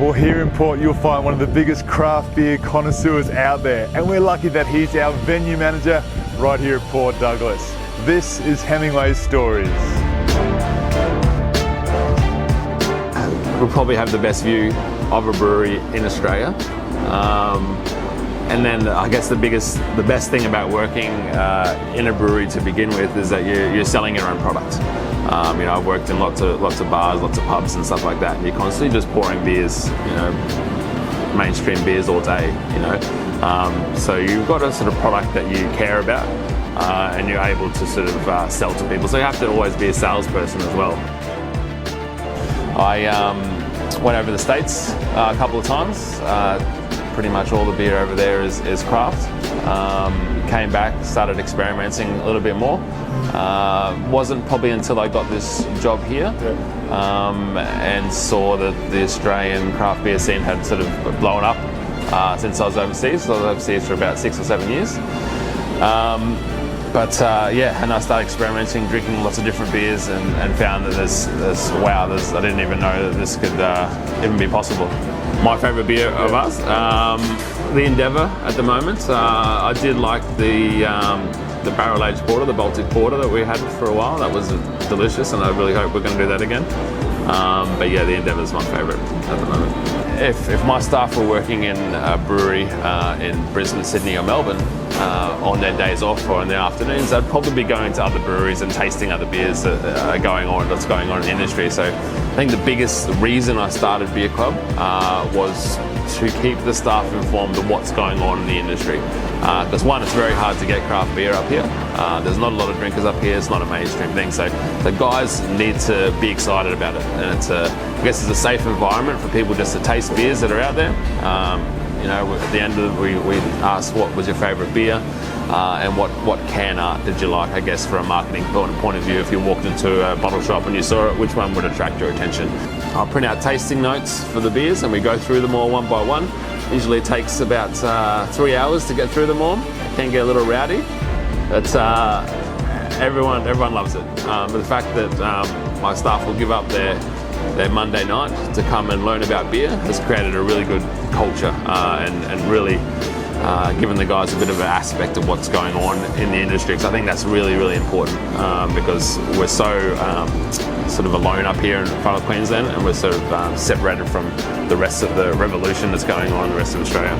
Well, here in Port, you'll find one of the biggest craft beer connoisseurs out there, and we're lucky that he's our venue manager right here at Port Douglas. This is Hemingway's Stories. We'll probably have the best view of a brewery in Australia. And then I guess the best thing about working in a brewery to begin with is that you're selling your own product. I've worked in lots of bars, lots of pubs and stuff like that. And you're constantly just pouring beers, mainstream beers all day, So you've got a sort of product that you care about, and you're able to sort of sell to people. So you have to always be a salesperson as well. I went over the States a couple of times. Pretty much all the beer over there is craft. Came back, started experimenting a little bit more. Wasn't probably until I got this job here and saw that the Australian craft beer scene had sort of blown up since I was overseas. So I was overseas for about 6 or 7 years. And I started experimenting, drinking lots of different beers, and found that I didn't even know that this could even be possible. My favourite beer of us, the Endeavour at the moment. I did like the barrel-aged porter, the Baltic porter that we had for a while. That was delicious, and I really hope we're going to do that again. The Endeavour is my favourite at the moment. If my staff were working in a brewery in Brisbane, Sydney or Melbourne on their days off or in the afternoons, they'd probably be going to other breweries and tasting other beers that are going on, that's going on in the industry. So I think the biggest reason I started Beer Club was to keep the staff informed of what's going on in the industry. Because one, it's very hard to get craft beer up here. There's not a lot of drinkers up here. It's not a mainstream thing. So the guys need to be excited about it. And I guess it's a safe environment for people just to taste beers that are out there. At the end of it, we asked what was your favourite beer and what can art did you like, I guess, from a marketing point of view. If you walked into a bottle shop and you saw it, which one would attract your attention? I'll print out tasting notes for the beers and we go through them all one by one. Usually it takes about 3 hours to get through them all. It can get a little rowdy, but everyone loves it. But the fact that my staff will give up their Monday night to come and learn about beer has created a really good culture and really given the guys a bit of an aspect of what's going on in the industry. Because I think that's really, really important because we're so sort of alone up here in front of Queensland, and we're sort of separated from the rest of the revolution that's going on in the rest of Australia.